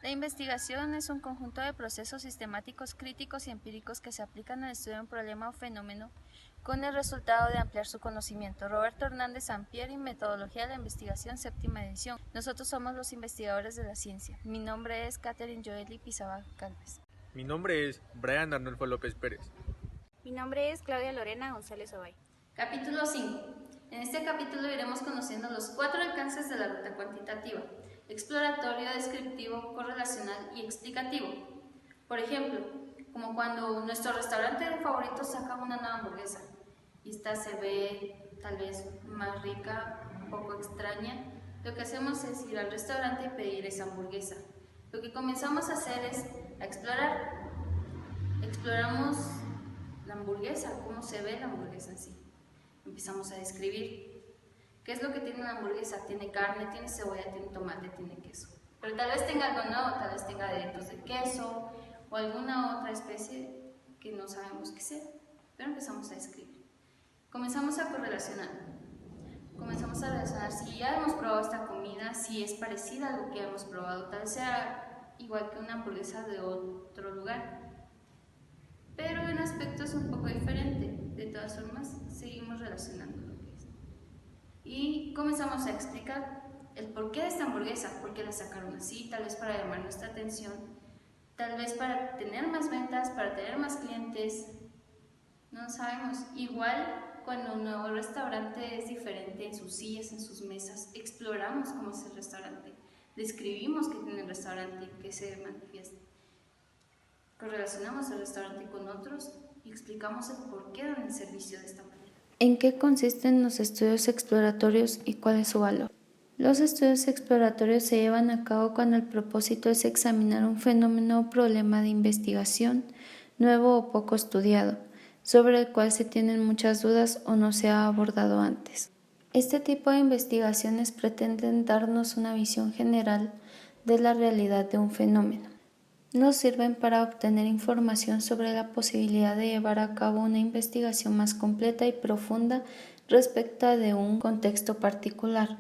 La investigación es un conjunto de procesos sistemáticos, críticos y empíricos que se aplican al estudio de un problema o fenómeno con el resultado de ampliar su conocimiento. Roberto Hernández Sampieri, Metodología de la Investigación, séptima edición. Nosotros somos los investigadores de la ciencia. Mi nombre es Catherine Joely Pizabal Calves. Mi nombre es Brian Arnulfo López Pérez. Mi nombre es Claudia Lorena González Obay. Capítulo 5. En este capítulo iremos conociendo los 4 alcances de la ruta cuantitativa: exploratorio, descriptivo, correlacional y explicativo. Por ejemplo, como cuando nuestro restaurante favorito saca una nueva hamburguesa y esta se ve tal vez más rica, un poco extraña, lo que hacemos es ir al restaurante y pedir esa hamburguesa. Lo que comenzamos a hacer es a explorar. Exploramos la hamburguesa, cómo se ve la hamburguesa en sí. Empezamos a describir qué es lo que tiene una hamburguesa. Tiene carne, tiene cebolla, tiene tomate, tiene queso. Pero tal vez tenga algo nuevo, tal vez tenga aderezos de queso o alguna otra especie que no sabemos qué sea. Pero empezamos a describir. Comenzamos a correlacionar. Comenzamos a relacionar si ya hemos probado esta comida, si es parecida a lo que hemos probado, tal vez sea igual que una hamburguesa de otro lugar, pero en aspecto es un poco diferente. De todas formas, seguimos relacionando lo que es. Y comenzamos a explicar el porqué de esta hamburguesa, por qué la sacaron así, tal vez para llamar nuestra atención, tal vez para tener más ventas, para tener más clientes, no sabemos. Igual cuando un nuevo restaurante es diferente en sus sillas, en sus mesas, exploramos cómo es el restaurante, describimos qué tiene el restaurante, qué se manifiesta. Correlacionamos el restaurante con otros y explicamos el porqué dan el servicio de esta manera. ¿En qué consisten los estudios exploratorios y cuál es su valor? Los estudios exploratorios se llevan a cabo cuando el propósito es examinar un fenómeno o problema de investigación nuevo o poco estudiado, sobre el cual se tienen muchas dudas o no se ha abordado antes. Este tipo de investigaciones pretenden darnos una visión general de la realidad de un fenómeno. Nos sirven para obtener información sobre la posibilidad de llevar a cabo una investigación más completa y profunda respecto de un contexto particular,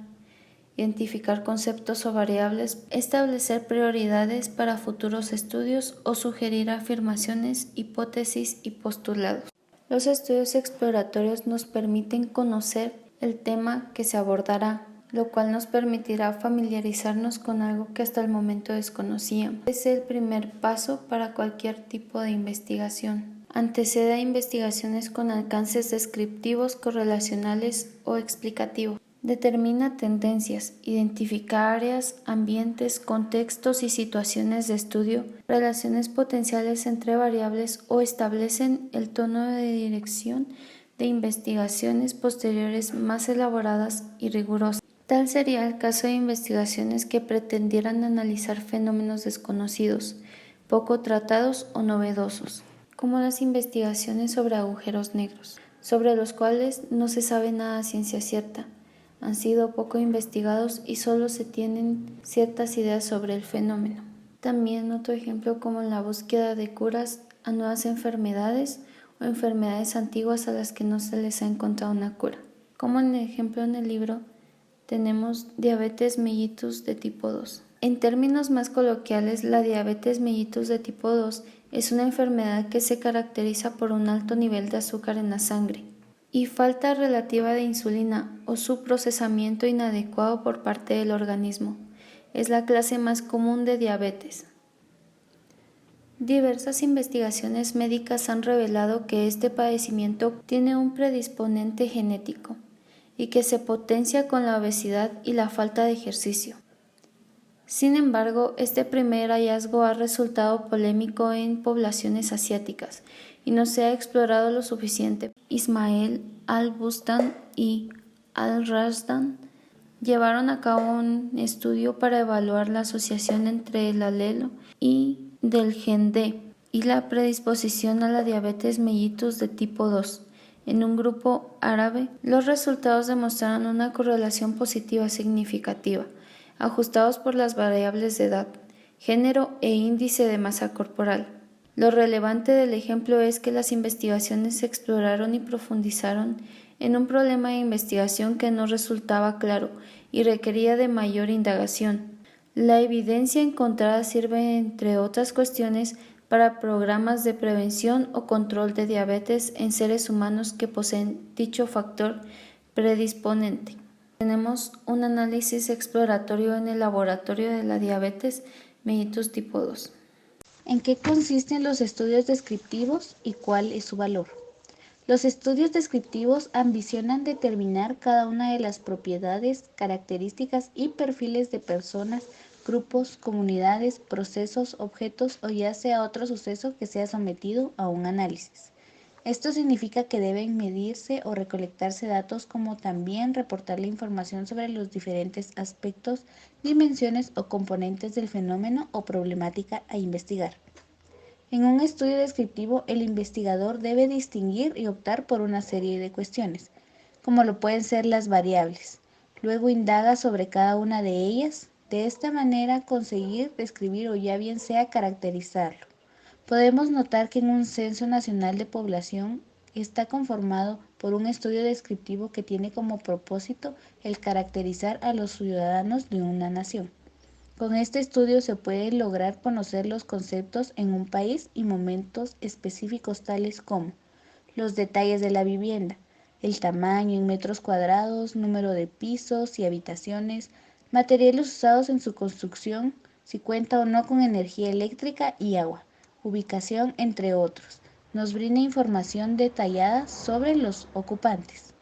identificar conceptos o variables, establecer prioridades para futuros estudios o sugerir afirmaciones, hipótesis y postulados. Los estudios exploratorios nos permiten conocer el tema que se abordará, lo cual nos permitirá familiarizarnos con algo que hasta el momento desconocíamos. Es el primer paso para cualquier tipo de investigación. Antecede a investigaciones con alcances descriptivos, correlacionales o explicativos. Determina tendencias, identifica áreas, ambientes, contextos y situaciones de estudio, relaciones potenciales entre variables o establecen el tono de dirección de investigaciones posteriores más elaboradas y rigurosas. Tal sería el caso de investigaciones que pretendieran analizar fenómenos desconocidos, poco tratados o novedosos, como las investigaciones sobre agujeros negros, sobre los cuales no se sabe nada a ciencia cierta. Han sido poco investigados y solo se tienen ciertas ideas sobre el fenómeno. También otro ejemplo como la búsqueda de curas a nuevas enfermedades o enfermedades antiguas a las que no se les ha encontrado una cura. Como en el ejemplo en el libro, tenemos diabetes mellitus de tipo 2. En términos más coloquiales, la diabetes mellitus de tipo 2 es una enfermedad que se caracteriza por un alto nivel de azúcar en la sangre y falta relativa de insulina o su procesamiento inadecuado por parte del organismo. Es la clase más común de diabetes. Diversas investigaciones médicas han revelado que este padecimiento tiene un predisponente genético y que se potencia con la obesidad y la falta de ejercicio. Sin embargo, este primer hallazgo ha resultado polémico en poblaciones asiáticas y no se ha explorado lo suficiente. Ismael al-Bustan y al-Razdan llevaron a cabo un estudio para evaluar la asociación entre el alelo y del gen D y la predisposición a la diabetes mellitus de tipo 2. En un grupo árabe, los resultados demostraron una correlación positiva significativa, ajustados por las variables de edad, género e índice de masa corporal. Lo relevante del ejemplo es que las investigaciones se exploraron y profundizaron en un problema de investigación que no resultaba claro y requería de mayor indagación. La evidencia encontrada sirve, entre otras cuestiones, para programas de prevención o control de diabetes en seres humanos que poseen dicho factor predisponente. Tenemos un análisis exploratorio en el laboratorio de la diabetes mellitus tipo 2. ¿En qué consisten los estudios descriptivos y cuál es su valor? Los estudios descriptivos ambicionan determinar cada una de las propiedades, características y perfiles de personas, grupos, comunidades, procesos, objetos o ya sea otro suceso que sea sometido a un análisis. Esto significa que deben medirse o recolectarse datos como también reportar la información sobre los diferentes aspectos, dimensiones o componentes del fenómeno o problemática a investigar. En un estudio descriptivo, el investigador debe distinguir y optar por una serie de cuestiones, como lo pueden ser las variables. Luego indaga sobre cada una de ellas, de esta manera conseguir describir o ya bien sea caracterizarlo. Podemos notar que en un censo nacional de población está conformado por un estudio descriptivo que tiene como propósito el caracterizar a los ciudadanos de una nación. Con este estudio se puede lograr conocer los conceptos en un país y momentos específicos tales como los detalles de la vivienda, el tamaño en metros cuadrados, número de pisos y habitaciones, materiales usados en su construcción, si cuenta o no con energía eléctrica y agua, ubicación, entre otros. Nos brinda información detallada sobre los ocupantes.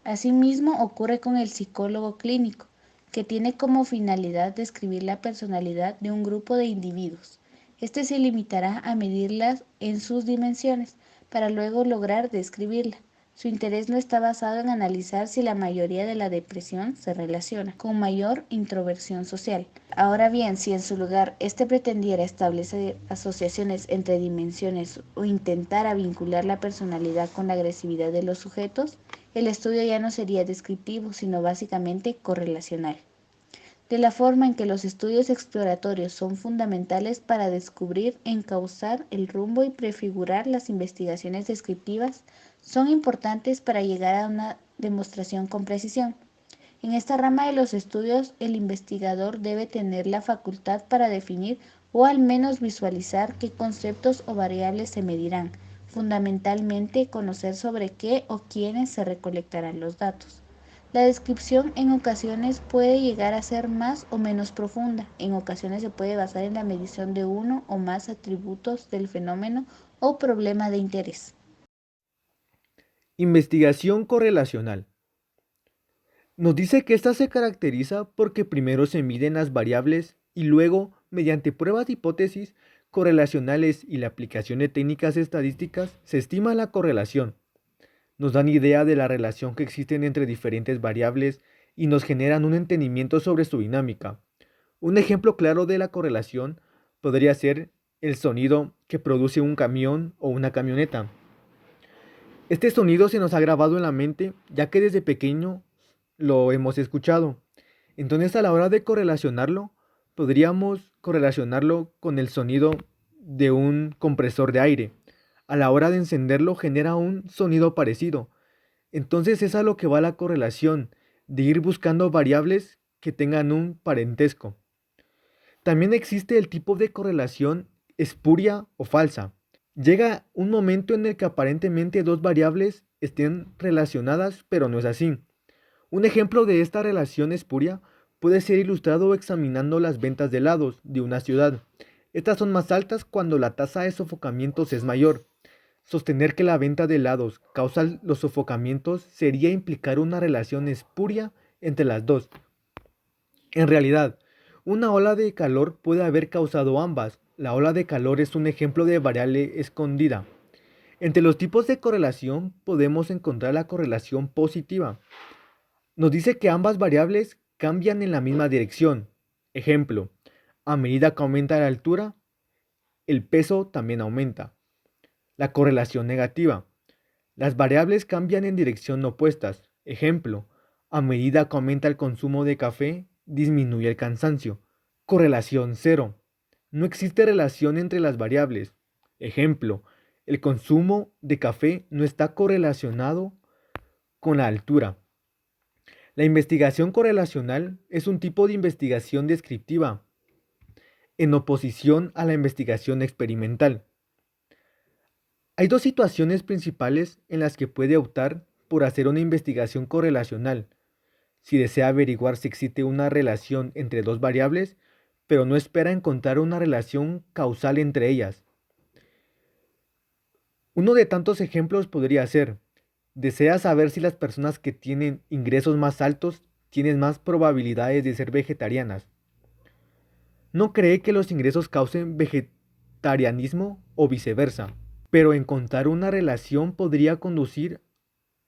Asimismo, ocurre con el psicólogo clínico, que tiene como finalidad describir la personalidad de un grupo de individuos. Este se limitará a medirlas en sus dimensiones, para luego lograr describirla. Su interés no está basado en analizar si la mayoría de la depresión se relaciona con mayor introversión social. Ahora bien, si en su lugar éste pretendiera establecer asociaciones entre dimensiones o intentara vincular la personalidad con la agresividad de los sujetos, el estudio ya no sería descriptivo, sino básicamente correlacional. De la forma en que los estudios exploratorios son fundamentales para descubrir, encauzar el rumbo y prefigurar las investigaciones descriptivas, son importantes para llegar a una demostración con precisión. En esta rama de los estudios, el investigador debe tener la facultad para definir o al menos visualizar qué conceptos o variables se medirán, fundamentalmente conocer sobre qué o quiénes se recolectarán los datos. La descripción en ocasiones puede llegar a ser más o menos profunda. En ocasiones se puede basar en la medición de uno o más atributos del fenómeno o problema de interés. Investigación correlacional. Nos dice que esta se caracteriza porque primero se miden las variables y luego, mediante pruebas de hipótesis correlacionales y la aplicación de técnicas estadísticas, se estima la correlación. Nos dan idea de la relación que existen entre diferentes variables y nos generan un entendimiento sobre su dinámica. Un ejemplo claro de la correlación podría ser el sonido que produce un camión o una camioneta. Este sonido se nos ha grabado en la mente ya que desde pequeño lo hemos escuchado. Entonces a la hora de correlacionarlo, podríamos correlacionarlo con el sonido de un compresor de aire. A la hora de encenderlo genera un sonido parecido. Entonces es a lo que va la correlación, de ir buscando variables que tengan un parentesco. También existe el tipo de correlación espuria o falsa. Llega un momento en el que aparentemente dos variables estén relacionadas, pero no es así. Un ejemplo de esta relación espuria puede ser ilustrado examinando las ventas de helados de una ciudad. Estas son más altas cuando la tasa de sofocamientos es mayor. Sostener que la venta de helados causa los sofocamientos sería implicar una relación espuria entre las dos. En realidad, una ola de calor puede haber causado ambas. La ola de calor es un ejemplo de variable escondida. Entre los tipos de correlación podemos encontrar la correlación positiva. Nos dice que ambas variables cambian en la misma dirección. Ejemplo, a medida que aumenta la altura, el peso también aumenta. La correlación negativa. Las variables cambian en dirección opuestas. Ejemplo, a medida que aumenta el consumo de café, disminuye el cansancio. Correlación cero. No existe relación entre las variables. Ejemplo, el consumo de café no está correlacionado con la altura. La investigación correlacional es un tipo de investigación descriptiva, en oposición a la investigación experimental. Hay dos situaciones principales en las que puede optar por hacer una investigación correlacional, si desea averiguar si existe una relación entre dos variables, pero no espera encontrar una relación causal entre ellas. Uno de tantos ejemplos podría ser: desea saber si las personas que tienen ingresos más altos tienen más probabilidades de ser vegetarianas. No cree que los ingresos causen vegetarianismo o viceversa, pero encontrar una relación podría conducir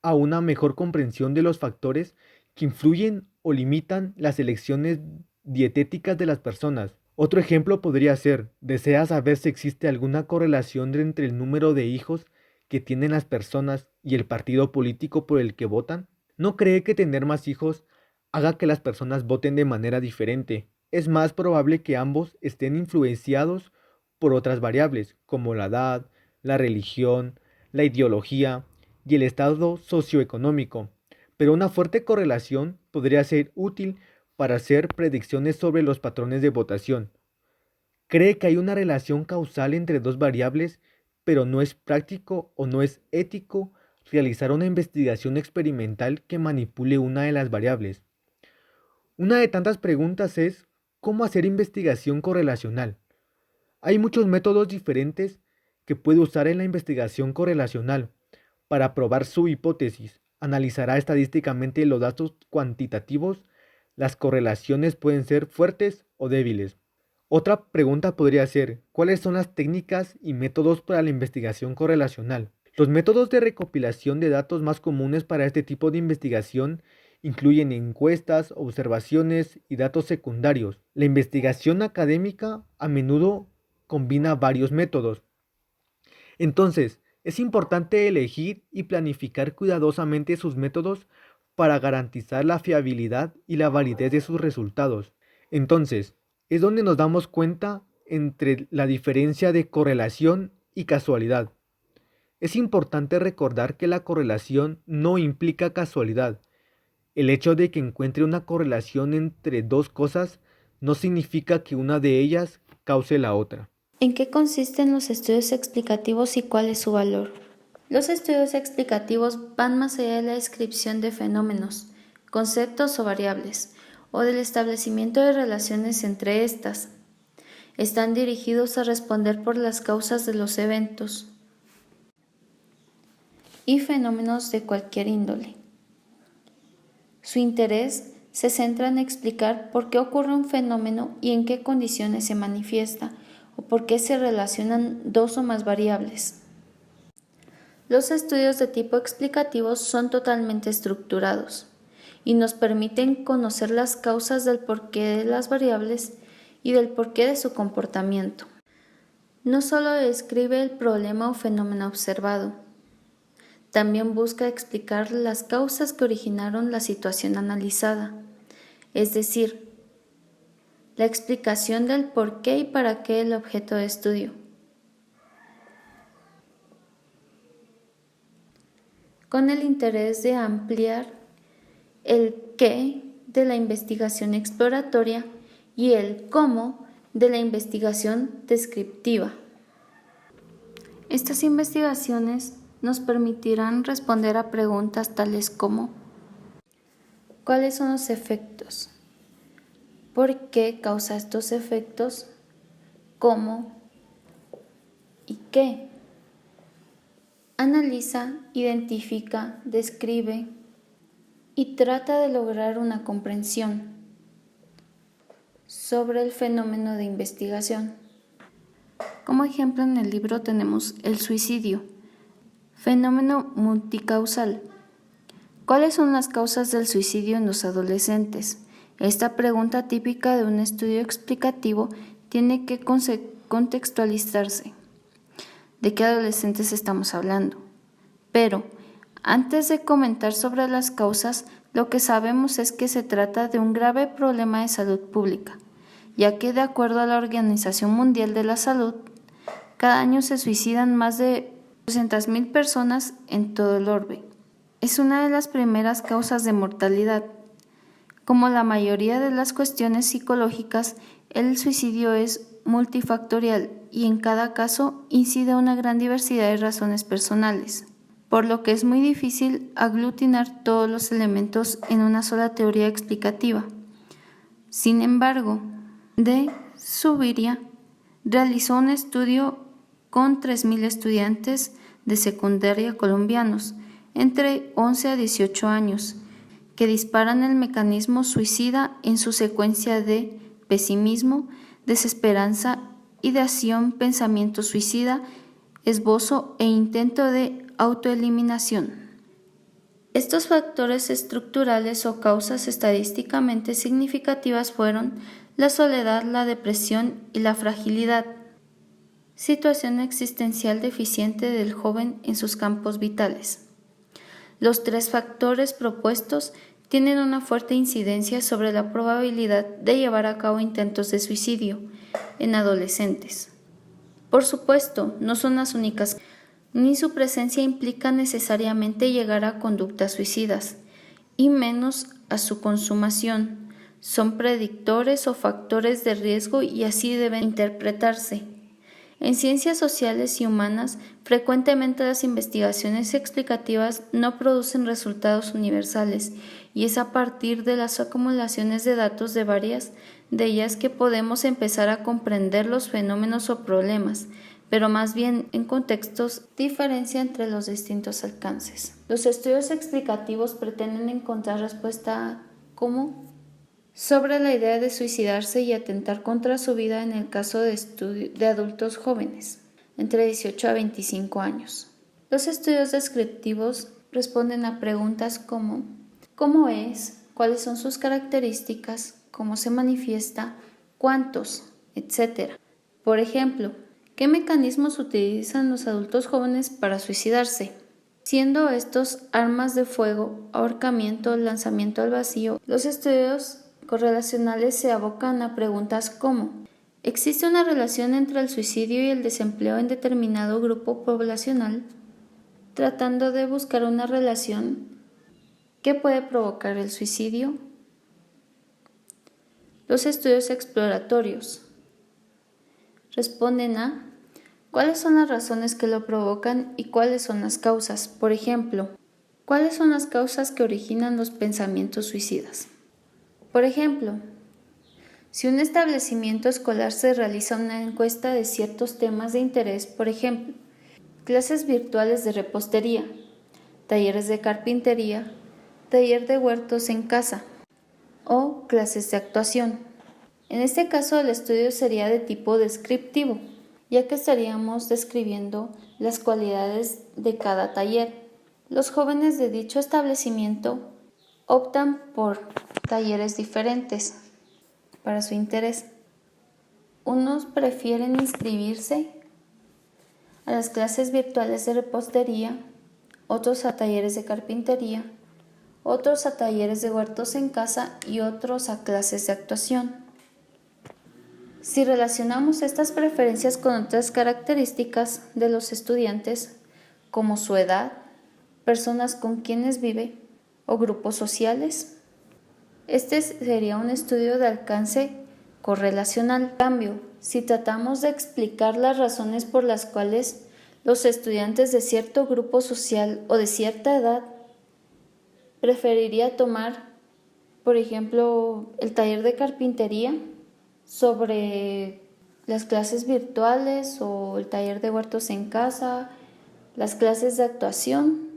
a una mejor comprensión de los factores que influyen o limitan las elecciones dietéticas de las personas. Otro ejemplo podría ser: desea saber si existe alguna correlación entre el número de hijos que tienen las personas y el partido político por el que votan. No cree que tener más hijos haga que las personas voten de manera diferente. Es más probable que ambos estén influenciados por otras variables, como la edad, la religión, la ideología y el estado socioeconómico, pero una fuerte correlación podría ser útil para hacer predicciones sobre los patrones de votación. Cree que hay una relación causal entre dos variables, pero no es práctico o no es ético realizar una investigación experimental que manipule una de las variables. Una de tantas preguntas es: ¿cómo hacer investigación correlacional? Hay muchos métodos diferentes que puede usar en la investigación correlacional. Para probar su hipótesis, analizará estadísticamente los datos cuantitativos. Las correlaciones pueden ser fuertes o débiles. Otra pregunta podría ser: ¿cuáles son las técnicas y métodos para la investigación correlacional? Los métodos de recopilación de datos más comunes para este tipo de investigación incluyen encuestas, observaciones y datos secundarios. La investigación académica a menudo combina varios métodos. Entonces, es importante elegir y planificar cuidadosamente sus métodos para garantizar la fiabilidad y la validez de sus resultados. Entonces, es donde nos damos cuenta entre la diferencia de correlación y casualidad. Es importante recordar que la correlación no implica casualidad. El hecho de que encuentre una correlación entre dos cosas no significa que una de ellas cause la otra. ¿En qué consisten los estudios explicativos y cuál es su valor? Los estudios explicativos van más allá de la descripción de fenómenos, conceptos o variables, o del establecimiento de relaciones entre estas. Están dirigidos a responder por las causas de los eventos y fenómenos de cualquier índole. Su interés se centra en explicar por qué ocurre un fenómeno y en qué condiciones se manifiesta, o por qué se relacionan dos o más variables. Los estudios de tipo explicativo son totalmente estructurados y nos permiten conocer las causas del porqué de las variables y del porqué de su comportamiento. No solo describe el problema o fenómeno observado, también busca explicar las causas que originaron la situación analizada, es decir, la explicación del por qué y para qué el objeto de estudio. Con el interés de ampliar el qué de la investigación exploratoria y el cómo de la investigación descriptiva. Estas investigaciones nos permitirán responder a preguntas tales como: ¿cuáles son los efectos? ¿Por qué causa estos efectos? ¿Cómo? ¿Y qué? Analiza, identifica, describe y trata de lograr una comprensión sobre el fenómeno de investigación. Como ejemplo, en el libro tenemos el suicidio, fenómeno multicausal. ¿Cuáles son las causas del suicidio en los adolescentes? Esta pregunta típica de un estudio explicativo tiene que contextualizarse. ¿De qué adolescentes estamos hablando? Pero, antes de comentar sobre las causas, lo que sabemos es que se trata de un grave problema de salud pública, ya que de acuerdo a la Organización Mundial de la Salud, cada año se suicidan más de 200,000 personas en todo el orbe. Es una de las primeras causas de mortalidad Como la mayoría de las cuestiones psicológicas, el suicidio es multifactorial y en cada caso incide una gran diversidad de razones personales, por lo que es muy difícil aglutinar todos los elementos en una sola teoría explicativa. Sin embargo, de Zuviría realizó un estudio con 3.000 estudiantes de secundaria colombianos entre 11 a 18 años, que disparan el mecanismo suicida en su secuencia de pesimismo, desesperanza, ideación, pensamiento suicida, esbozo e intento de autoeliminación. Estos factores estructurales o causas estadísticamente significativas fueron la soledad, la depresión y la fragilidad, situación existencial deficiente del joven en sus campos vitales. Los 3 factores propuestos tienen una fuerte incidencia sobre la probabilidad de llevar a cabo intentos de suicidio en adolescentes. Por supuesto, no son las únicas, ni su presencia implica necesariamente llegar a conductas suicidas, y menos a su consumación. Son predictores o factores de riesgo y así deben interpretarse. En ciencias sociales y humanas, frecuentemente las investigaciones explicativas no producen resultados universales y es a partir de las acumulaciones de datos de varias de ellas que podemos empezar a comprender los fenómenos o problemas, pero más bien en contextos diferencia entre los distintos alcances. Los estudios explicativos pretenden encontrar respuesta a ¿cómo? Sobre la idea de suicidarse y atentar contra su vida en el caso de adultos jóvenes, entre 18 a 25 años. Los estudios descriptivos responden a preguntas como ¿cómo es? ¿Cuáles son sus características? ¿Cómo se manifiesta? ¿Cuántos? Etcétera. Por ejemplo, ¿qué mecanismos utilizan los adultos jóvenes para suicidarse? Siendo estos armas de fuego, ahorcamiento, lanzamiento al vacío, los estudios correlacionales se abocan a preguntas como ¿existe una relación entre el suicidio y el desempleo en determinado grupo poblacional? Tratando de buscar una relación que puede provocar el suicidio. Los estudios exploratorios responden a ¿cuáles son las razones que lo provocan y cuáles son las causas? Por ejemplo, ¿cuáles son las causas que originan los pensamientos suicidas? Por ejemplo, si un establecimiento escolar se realiza una encuesta de ciertos temas de interés, por ejemplo, clases virtuales de repostería, talleres de carpintería, taller de huertos en casa o clases de actuación. En este caso, el estudio sería de tipo descriptivo, ya que estaríamos describiendo las cualidades de cada taller. Los jóvenes de dicho establecimiento optan por talleres diferentes para su interés. Unos prefieren inscribirse a las clases virtuales de repostería, otros a talleres de carpintería, otros a talleres de huertos en casa y otros a clases de actuación. Si relacionamos estas preferencias con otras características de los estudiantes, como su edad, personas con quienes vive o grupos sociales, este sería un estudio de alcance correlacional. En cambio, si tratamos de explicar las razones por las cuales los estudiantes de cierto grupo social o de cierta edad preferiría tomar, por ejemplo, el taller de carpintería sobre las clases virtuales o el taller de huertos en casa, las clases de actuación.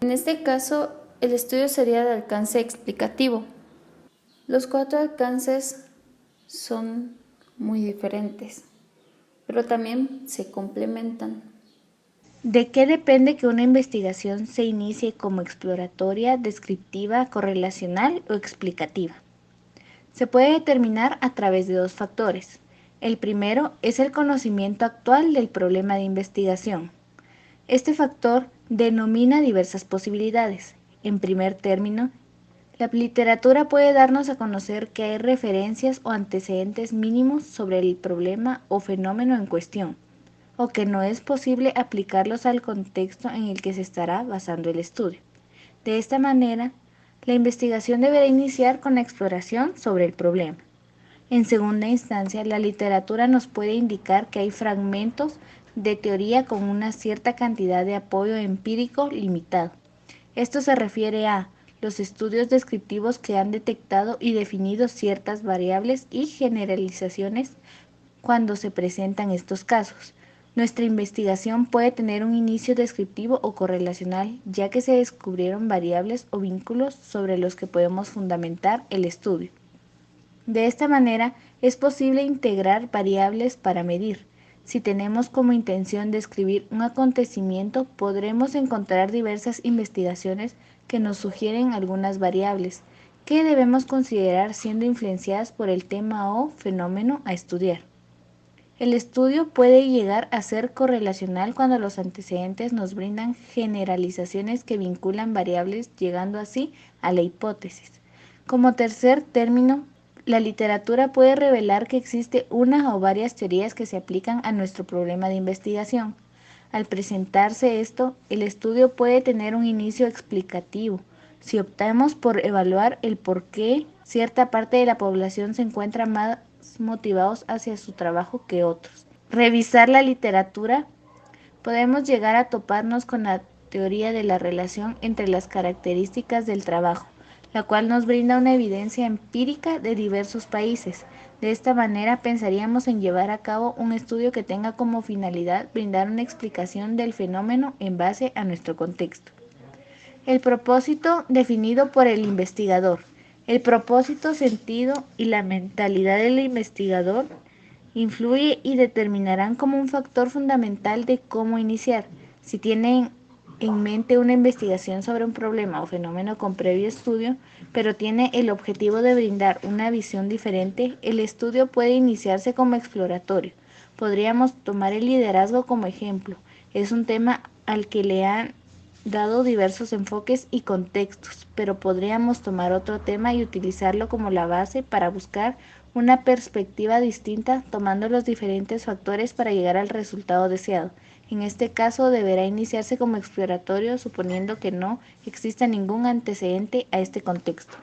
En este caso, el estudio sería de alcance explicativo. Los 4 alcances son muy diferentes, pero también se complementan. ¿De qué depende que una investigación se inicie como exploratoria, descriptiva, correlacional o explicativa? Se puede determinar a través de 2 factores. El primero es el conocimiento actual del problema de investigación. Este factor denomina diversas posibilidades. En primer término, la literatura puede darnos a conocer que hay referencias o antecedentes mínimos sobre el problema o fenómeno en cuestión, o que no es posible aplicarlos al contexto en el que se estará basando el estudio. De esta manera, La investigación deberá iniciar con la exploración sobre el problema. En segunda instancia, la literatura nos puede indicar que hay fragmentos de teoría con una cierta cantidad de apoyo empírico limitado. Esto se refiere a los estudios descriptivos que han detectado y definido ciertas variables y generalizaciones cuando se presentan estos casos. Nuestra investigación puede tener un inicio descriptivo o correlacional, ya que se descubrieron variables o vínculos sobre los que podemos fundamentar el estudio. De esta manera, es posible integrar variables para medir. Si tenemos como intención describir un acontecimiento, podremos encontrar diversas investigaciones que nos sugieren algunas variables que debemos considerar siendo influenciadas por el tema o fenómeno a estudiar. El estudio puede llegar a ser correlacional cuando los antecedentes nos brindan generalizaciones que vinculan variables, llegando así a la hipótesis. Como tercer término, la literatura puede revelar que existe una o varias teorías que se aplican a nuestro problema de investigación. Al presentarse esto, el estudio puede tener un inicio explicativo. Si optamos por evaluar el por qué cierta parte de la población se encuentra más motivados hacia su trabajo que otros. Revisar la literatura, podemos llegar a toparnos con la teoría de la relación entre las características del trabajo, la cual nos brinda una evidencia empírica de diversos países. De esta manera pensaríamos en llevar a cabo un estudio que tenga como finalidad brindar una explicación del fenómeno en base a nuestro contexto. El propósito definido por el investigador. El propósito, sentido y la mentalidad del investigador influye y determinarán como un factor fundamental de cómo iniciar. Si tienen en mente una investigación sobre un problema o fenómeno con previo estudio, pero tiene el objetivo de brindar una visión diferente, el estudio puede iniciarse como exploratorio. Podríamos tomar el liderazgo como ejemplo. Es un tema al que le han dado diversos enfoques y contextos, pero podríamos tomar otro tema y utilizarlo como la base para buscar una perspectiva distinta, tomando los diferentes factores para llegar al resultado deseado. En este caso, deberá iniciarse como exploratorio, suponiendo que no exista ningún antecedente a este contexto.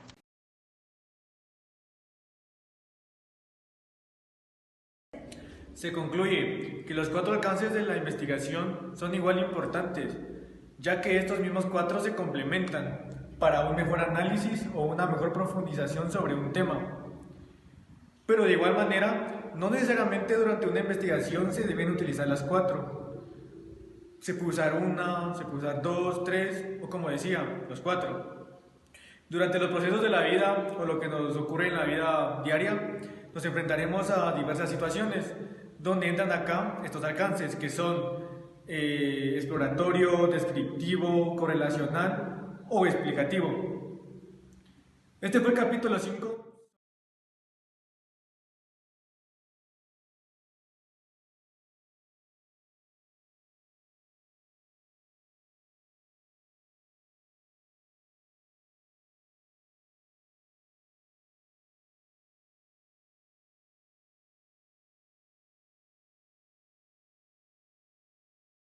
Se concluye que los 4 alcances de la investigación son igual importantes, ya que estos mismos 4 se complementan para un mejor análisis o una mejor profundización sobre un tema. Pero de igual manera, no necesariamente durante una investigación se deben utilizar las 4. Se puede usar una, se puede usar 2, 3 o como decía, los 4. Durante los procesos de la vida o lo que nos ocurre en la vida diaria, nos enfrentaremos a diversas situaciones donde entran acá estos alcances que son exploratorio, descriptivo, correlacional o explicativo. Este fue el capítulo 5.